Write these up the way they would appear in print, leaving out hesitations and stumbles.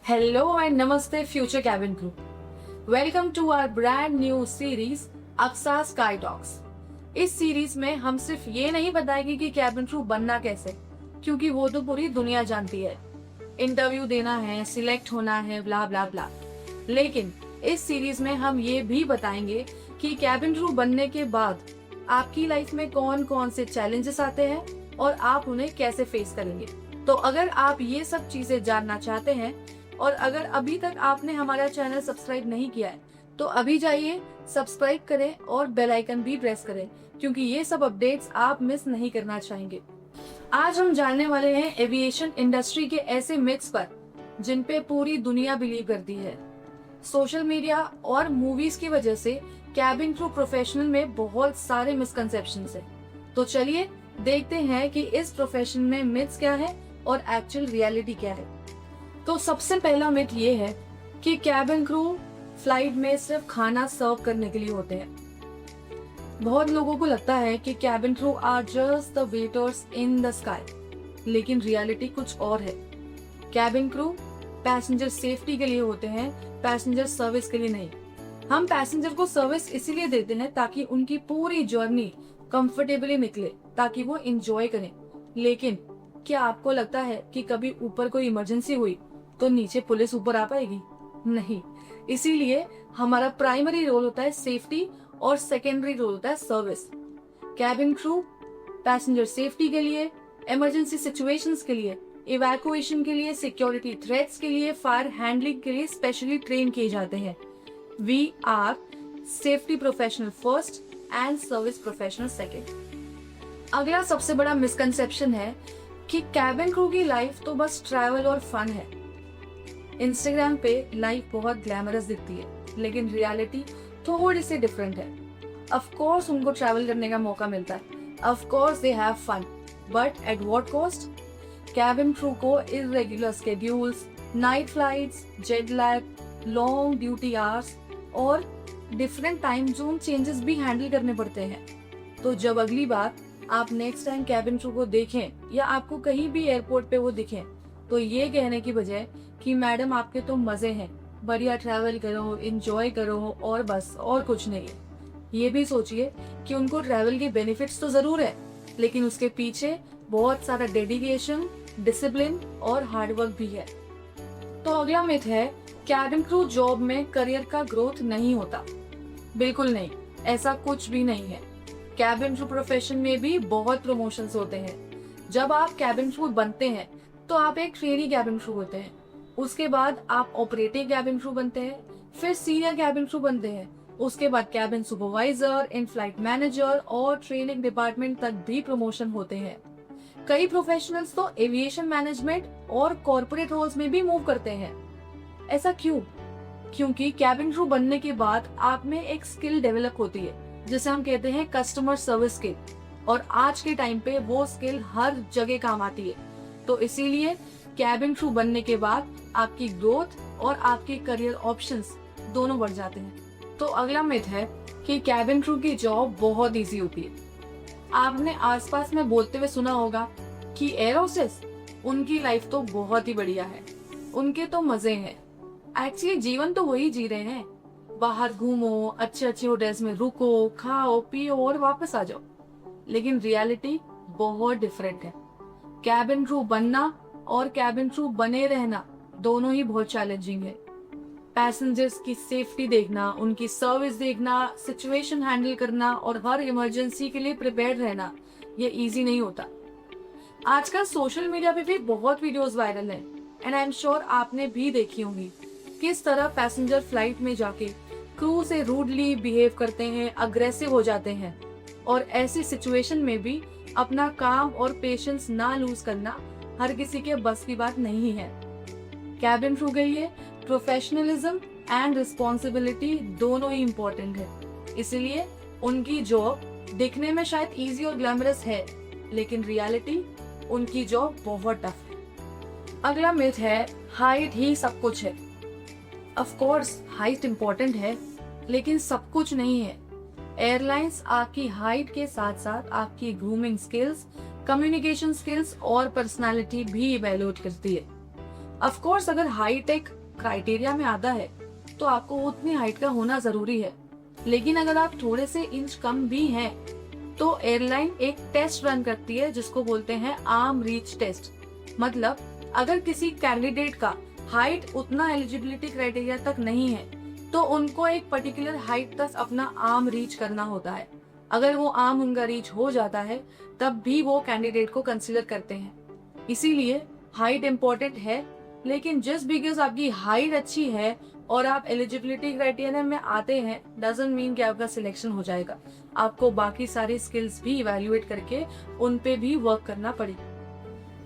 Hello and Namaste Future Cabin Crew. Welcome to our brand new series Aksa Sky Talks. इस series में हम सिर्फ ये नहीं बताएंगे कि कैबिन क्रू बनना कैसे, क्योंकि वो तो पूरी दुनिया जानती है। इंटरव्यू देना है, सिलेक्ट होना है, ब्ला ब्ला ब्ला। लेकिन इस सीरीज में हम ये भी बताएंगे कि कैबिन क्रू बनने के बाद आपकी लाइफ में कौन कौन से चैलेंजेस आते हैं और आप उन्हें कैसे फेस करेंगे। तो अगर आप ये सब चीजें जानना चाहते हैं और अगर अभी तक आपने हमारा चैनल सब्सक्राइब नहीं किया है तो अभी जाइए, सब्सक्राइब करें और बेल आइकन भी प्रेस करें, क्योंकि ये सब अपडेट्स आप मिस नहीं करना चाहेंगे। आज हम जानने वाले हैं एविएशन इंडस्ट्री के ऐसे मिथ्स पर जिन पे पूरी दुनिया बिलीव करती है। सोशल मीडिया और मूवीज की वजह से कैबिन क्रू प्रोफेशनल में बहुत सारे मिसकंसेप्शंस हैं। तो चलिए देखते हैं कि इस प्रोफेशन में मिथ्स क्या है और एक्चुअल रियलिटी क्या है। तो सबसे पहला मिथ ये है कि कैबिन क्रू फ्लाइट में सिर्फ खाना सर्व करने के लिए होते हैं। बहुत लोगों को लगता है कि cabin crew are just the waiters in the sky, लेकिन रियलिटी कुछ और है। कैबिन क्रू पैसेंजर सेफ्टी के लिए होते हैं, पैसेंजर सर्विस के लिए नहीं। हम पैसेंजर को सर्विस इसीलिए देते हैं ताकि उनकी पूरी जर्नी कंफर्टेबली निकले, ताकि वो एंजॉय करें। लेकिन क्या आपको लगता है कि कभी ऊपर कोई इमरजेंसी हुई तो नीचे पुलिस ऊपर आ पाएगी? नहीं। इसीलिए हमारा प्राइमरी रोल होता है सेफ्टी और सेकेंडरी रोल होता है service. Cabin crew passenger safety के लिए, इमरजेंसी सिचुएशंस के लिए, इवैक्यूएशन के लिए, सिक्योरिटी थ्रेट्स के लिए, फायर हैंडलिंग के लिए स्पेशली ट्रेन किए जाते हैं। We are safety professional first and service professional second. अगला सबसे बड़ा मिसकंसेप्शन है कि कैबिन क्रू की लाइफ तो बस ट्रैवल और फन है। इंस्टाग्राम पे लाइफ बहुत ग्लैमरस दिखती है, लेकिन रियलिटी थोड़ी सी डिफरेंट है। ऑफ कोर्स उनको ट्रैवल करने का मौका मिलता है, of course they have fun, but at what cost? Cabin crew को irregular schedules, night flights, jet lag, long duty hours और डिफरेंट टाइम जोन चेंजेस भी हैंडल करने पड़ते हैं। तो जब अगली बार आप नेक्स्ट टाइम कैबिन क्रू को देखें या आपको कहीं भी एयरपोर्ट पे वो दिखें, तो ये कहने की बजाय कि मैडम आपके तो मजे हैं, बढ़िया ट्रैवल करो, एंजॉय करो और बस, और कुछ नहीं है। ये भी सोचिए कि उनको ट्रैवल के बेनिफिट्स तो जरूर है, लेकिन उसके पीछे बहुत सारा डेडिकेशन, डिसिप्लिन और हार्डवर्क भी है। तो अगला मिथ है कैबिन क्रू जॉब में करियर का ग्रोथ नहीं होता। बिल्कुल नहीं, ऐसा कुछ भी नहीं है। कैबिन क्रू प्रोफेशन में भी बहुत प्रमोशंस होते हैं। जब आप कैबिन क्रू बनते हैं तो आप एक ट्रेनी कैबिन क्रू होते हैं, उसके बाद आप ऑपरेटिव कैबिन क्रू बनते हैं, फिर सीनियर कैबिन क्रू बनते हैं, उसके बाद cabin supervisor, in flight manager और ट्रेनिंग डिपार्टमेंट तक भी प्रमोशन होते हैं। कई प्रोफेशनल्स तो एविएशन मैनेजमेंट और कॉर्पोरेट रोल्स में भी मूव करते हैं। ऐसा क्यों? क्योंकि कैबिन क्रू बनने के बाद आप में एक स्किल डेवलप होती है जिसे हम कहते हैं कस्टमर सर्विस स्किल, और आज के टाइम पे वो स्किल हर जगह काम आती है। तो इसीलिए कैबिन क्रू बनने के बाद आपकी ग्रोथ और आपके करियर ऑप्शंस दोनों बढ़ जाते हैं। तो अगला मिथ है कि कैबिन क्रू की जॉब बहुत इजी होती है। आपने आसपास में बोलते हुए सुना होगा कि एयर होस्टेस, उनकी लाइफ तो बहुत ही बढ़िया है, उनके तो मजे हैं। एक्चुअली जीवन तो वही जी रहे हैं, बाहर घूमो, अच्छे अच्छे होटल्स में रुको, खाओ पियो और वापस आ जाओ। लेकिन रियलिटी बहुत डिफरेंट है। कैबिन क्रू बनना और कैबिन क्रू बने रहना दोनों ही बहुत चैलेंजिंग है। पैसेंजर्स की सेफ्टी देखना, उनकी सर्विस देखना, सिचुएशन हैंडल करना और हर इमरजेंसी के लिए प्रिपेयर रहना, ये इजी नहीं होता। आजकल सोशल मीडिया पे भी बहुत वीडियोस वायरल हैं एंड आई एम श्योर आपने भी देखी होंगी किस तरह पैसेंजर फ्लाइट में जाके क्रू से रूडली बिहेव करते हैं, अग्रेसिव हो जाते हैं। और ऐसी सिचुएशन में भी अपना काम और पेशेंस ना लूज करना हर किसी के बस की बात नहीं है। कैबिन क्रू के लिए प्रोफेशनलिज्म एंड रिस्पॉन्सिबिलिटी दोनों ही इम्पोर्टेंट है। इसलिए उनकी जॉब दिखने में शायद इजी और ग्लैमरस है, लेकिन रियलिटी उनकी जॉब बहुत टफ है। अगला मिथ है हाइट ही सब कुछ है। ऑफ कोर्स हाइट इम्पोर्टेंट है, लेकिन सब कुछ नहीं है। एयरलाइंस आपकी हाइट के साथ साथ आपकी ग्रूमिंग स्किल्स, कम्युनिकेशन स्किल्स और पर्सनालिटी भी इवैल्यूएट करती है। ऑफ कोर्स अगर हाइट एक क्राइटेरिया में आता है तो आपको उतनी हाइट का होना जरूरी है, लेकिन अगर आप थोड़े से इंच कम भी हैं तो एयरलाइन एक टेस्ट रन करती है जिसको बोलते हैं आर्म रीच टेस्ट। मतलब अगर किसी कैंडिडेट का हाइट उतना एलिजिबिलिटी क्राइटेरिया तक नहीं है तो उनको एक पर्टिकुलर हाइट तक अपना आर्म रीच करना होता है। अगर वो आर्म उनका रीच हो जाता है तब भी वो कैंडिडेट को कंसीडर करते हैं। इसीलिए हाइट इम्पोर्टेंट है, लेकिन जस्ट बिकॉज आपकी हाइट अच्छी है और आप एलिजिबिलिटी क्राइटेरिया में आते हैं डजंट मीन कि आपका सिलेक्शन हो जाएगा। आपको बाकी सारी स्किल्स भी इवैल्यूएट करके उन पे भी वर्क करना पड़ेगा।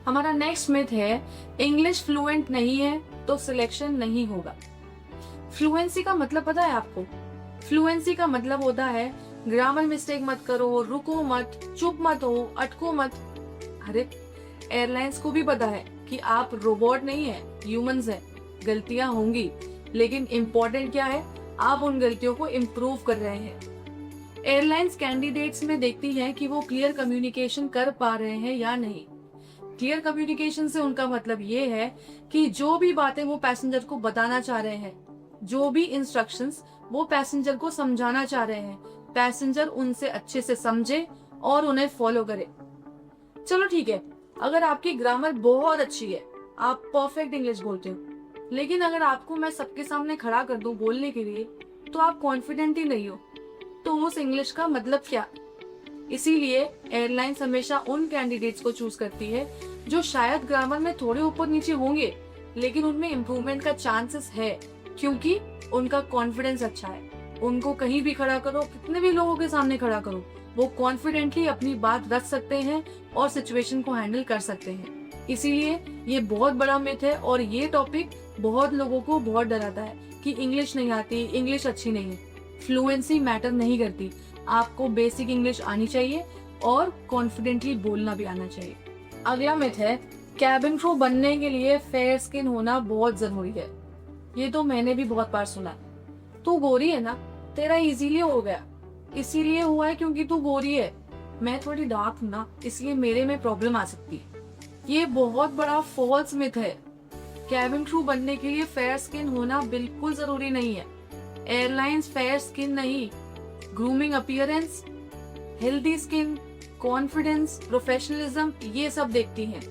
हमारा नेक्स्ट मिथ है इंग्लिश फ्लुएंट नहीं है तो सिलेक्शन नहीं होगा। फ्लुएंसी का मतलब पता है आपको? फ्लुएंसी का मतलब होता है ग्रामर मिस्टेक मत करो, रुको मत, चुप मत हो, अटको मत। अरे एयरलाइंस को भी पता है कि आप रोबोट नहीं है, ह्यूमंस हैं, गलतियां होंगी, लेकिन इम्पोर्टेंट क्या है, आप उन गलतियों को इम्प्रूव कर रहे हैं। एयरलाइंस कैंडिडेट्स में देखती है कि वो क्लियर कम्युनिकेशन कर पा रहे हैं या नहीं। क्लियर कम्युनिकेशन से उनका मतलब ये है कि जो भी बातें वो पैसेंजर को बताना चाह रहे हैं, जो भी इंस्ट्रक्शंस वो पैसेंजर को समझाना चाह रहे हैं, पैसेंजर उनसे अच्छे से समझे और उन्हें फॉलो करे। चलो ठीक है, अगर आपकी ग्रामर बहुत अच्छी है, आप परफेक्ट इंग्लिश बोलते हो, लेकिन अगर आपको मैं सबके सामने खड़ा कर दूं बोलने के लिए तो आप कॉन्फिडेंट ही नहीं हो, तो उस इंग्लिश का मतलब क्या? इसीलिए एयरलाइंस हमेशा उन कैंडिडेट्स को चूज करती है जो शायद ग्रामर में थोड़े ऊपर नीचे होंगे, लेकिन उनमें इम्प्रूवमेंट का चांसेस है क्योंकि उनका कॉन्फिडेंस अच्छा है। उनको कहीं भी खड़ा करो, कितने भी लोगों के सामने खड़ा करो, वो कॉन्फिडेंटली अपनी बात रख सकते हैं और सिचुएशन को हैंडल कर सकते हैं। इसीलिए ये बहुत बड़ा मिथ है और ये टॉपिक बहुत लोगों को बहुत डराता है कि इंग्लिश नहीं आती, इंग्लिश अच्छी नहीं है। फ्लुएंसी मैटर नहीं करती, आपको बेसिक इंग्लिश आनी चाहिए और कॉन्फिडेंटली बोलना भी आना चाहिए। अगला मिथ है कैबिन क्रू बनने के लिए फेयर स्किन होना बहुत जरूरी है। ये तो मैंने भी बहुत बार सुना। तू गोरी है ना, तेरा इजीली हो गया, इसीलिए हुआ है क्योंकि तू गोरी है, मैं थोड़ी डार्क हूं ना, इसलिए मेरे में प्रॉब्लम आ सकती है। ये बहुत बड़ा फॉल्स मिथ है। कैबिन क्रू बनने के लिए फेयर स्किन होना बिल्कुल जरूरी नहीं है। एयरलाइंस फेयर स्किन नहीं, grooming appearance, healthy skin, confidence, professionalism ये सब देखती हैं।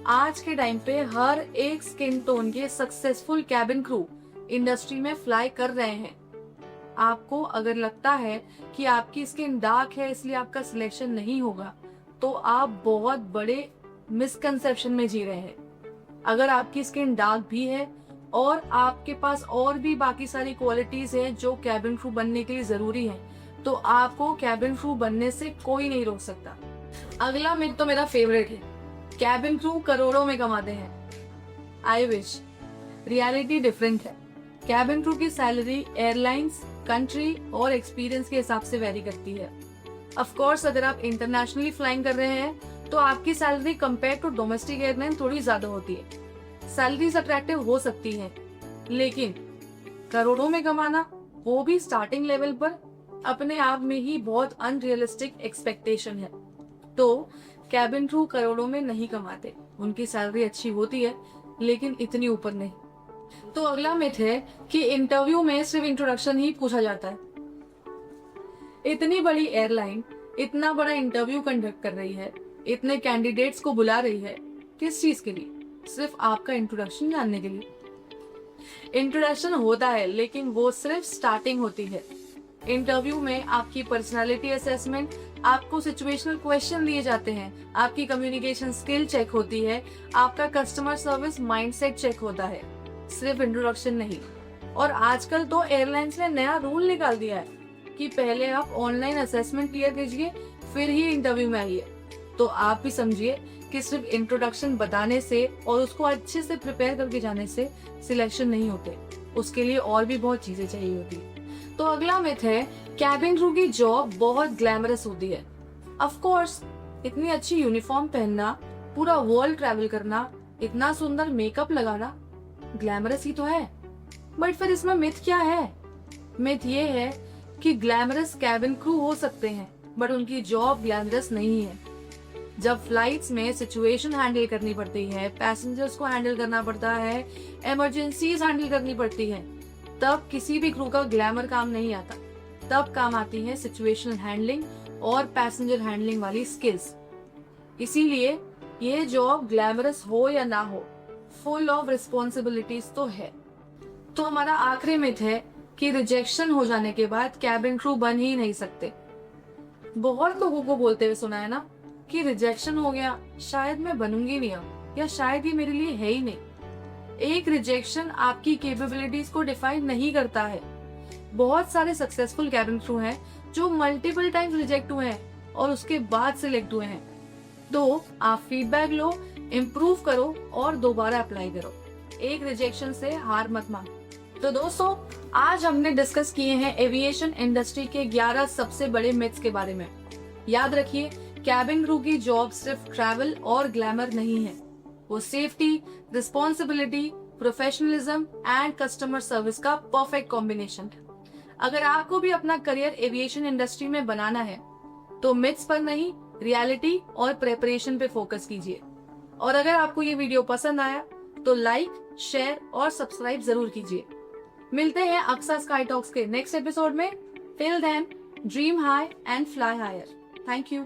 आज के टाइम पे हर एक स्किन टोन के सक्सेसफुल कैबिन क्रू इंडस्ट्री में फ्लाई कर रहे हैं। आपको अगर लगता है कि आपकी स्किन डार्क है इसलिए आपका सिलेक्शन नहीं होगा तो आप बहुत बड़े मिसकंसेप्शन में जी रहे हैं। अगर आपकी स्किन डार्क भी है और आपके पास और भी बाकी सारी क्वालिटीज हैं जो कैबिन क्रू बनने के लिए जरूरी है, तो आपको कैबिन क्रू बनने से कोई नहीं रोक सकता। अगला मिथ तो मेरा फेवरेट है, कैबिन क्रू करोड़ों में कमाते हैं। आई विश, रियलिटी डिफरेंट है। कैबिन क्रू की सैलरी एयरलाइंस, कंट्री और एक्सपीरियंस के हिसाब से वेरी करती है। ऑफ कोर्स अगर आप इंटरनेशनली फ्लाइंग कर रहे हैं तो आपकी salary compare to domestic airline थोड़ी ज्यादा होती है। सैलरीज अट्रैक्टिव हो सकती है, लेकिन करोड़ों में कमाना, वो भी स्टार्टिंग लेवल पर, अपने आप में ही बहुत अनरियलिस्टिक एक्सपेक्टेशन है। तो कैबिन क्रू करोड़ों में नहीं कमाते, उनकी सैलरी अच्छी होती है लेकिन इतनी ऊपर नहीं। तो अगला मिथ है कि इंटरव्यू में सिर्फ इंट्रोडक्शन ही पूछा जाता है। इतनी बड़ी एयरलाइन इतना बड़ा इंटरव्यू कंडक्ट कर रही है, इतने कैंडिडेट्स को बुला रही है, किस चीज के लिए? सिर्फ आपका इंट्रोडक्शन जानने के लिए। इंट्रोडक्शन होता है लेकिन वो सिर्फ स्टार्टिंग होती है। इंटरव्यू में आपकी पर्सनालिटी असेसमेंट, आपको सिचुएशनल क्वेश्चन दिए जाते हैं, आपकी कम्युनिकेशन स्किल चेक होती है, आपका कस्टमर सर्विस माइंडसेट चेक होता है, सिर्फ इंट्रोडक्शन नहीं। और आजकल तो एयरलाइंस ने नया रूल निकाल दिया है कि पहले आप ऑनलाइन असेसमेंट क्लियर कीजिए फिर ही इंटरव्यू में आइए। तो आप भी समझिए कि सिर्फ इंट्रोडक्शन बताने से और उसको अच्छे से प्रिपेयर करके जाने से सिलेक्शन नहीं होते, उसके लिए और भी बहुत चीजें चाहिए होती। तो अगला मिथ है कैबिन क्रू की जॉब बहुत ग्लैमरस होती है। ऑफ कोर्स इतनी अच्छी यूनिफॉर्म पहनना, पूरा वर्ल्ड ट्रैवल करना, इतना सुंदर मेकअप लगाना ग्लैमरस ही तो है, बट फिर इसमें मिथ क्या है? मिथ ये है कि ग्लैमरस कैबिन क्रू हो सकते हैं बट उनकी जॉब ग्लैमरस नहीं है। जब फ्लाइट्स में सिचुएशन हैंडल करनी पड़ती है, पैसेंजर्स को हैंडल करना पड़ता है, इमरजेंसीज हैंडल करनी पड़ती है, तब किसी भी क्रू का ग्लैमर काम नहीं आता। तब काम आती है सिचुएशनल हैंडलिंग और पैसेंजर हैंडलिंग वाली स्किल्स। इसीलिए ये जॉब ग्लैमरस हो या ना हो, फुल ऑफ रिस्पॉन्सिबिलिटीज तो है। तो हमारा आखिरी मिथ है कि रिजेक्शन हो जाने के बाद कैबिन क्रू बन ही नहीं सकते। बहुत लोगों को बोलते हुए सुना है ना कि रिजेक्शन हो गया, शायद मैं बनूंगी नहीं अब, या शायद ये मेरे लिए है ही नहीं। एक रिजेक्शन आपकी कैपेबिलिटीज को डिफाइन नहीं करता है। बहुत सारे सक्सेसफुल कैबिन क्रू हैं जो मल्टीपल टाइम्स रिजेक्ट हुए हैं और उसके बाद सिलेक्ट हुए हैं। तो आप फीडबैक लो, इम्प्रूव करो और दोबारा अप्लाई करो। एक रिजेक्शन से हार मत मानो। तो दोस्तों, आज हमने डिस्कस किए हैं एविएशन इंडस्ट्री के 11 सबसे बड़े मिथ्स के बारे में। याद रखिए, कैबिन क्रू की जॉब सिर्फ ट्रैवल और ग्लैमर नहीं है, वो safety, responsibility, professionalism and customer service का परफेक्ट कॉम्बिनेशन है। अगर आपको भी अपना करियर एविएशन इंडस्ट्री में बनाना है तो मिथ्स पर नहीं, रियलिटी और प्रेपरेशन पे फोकस कीजिए। और अगर आपको ये वीडियो पसंद आया तो लाइक, शेयर और सब्सक्राइब जरूर कीजिए। मिलते हैं अक्सा स्काई टॉक्स के नेक्स्ट एपिसोड में। Till then, dream high and fly higher. Thank you.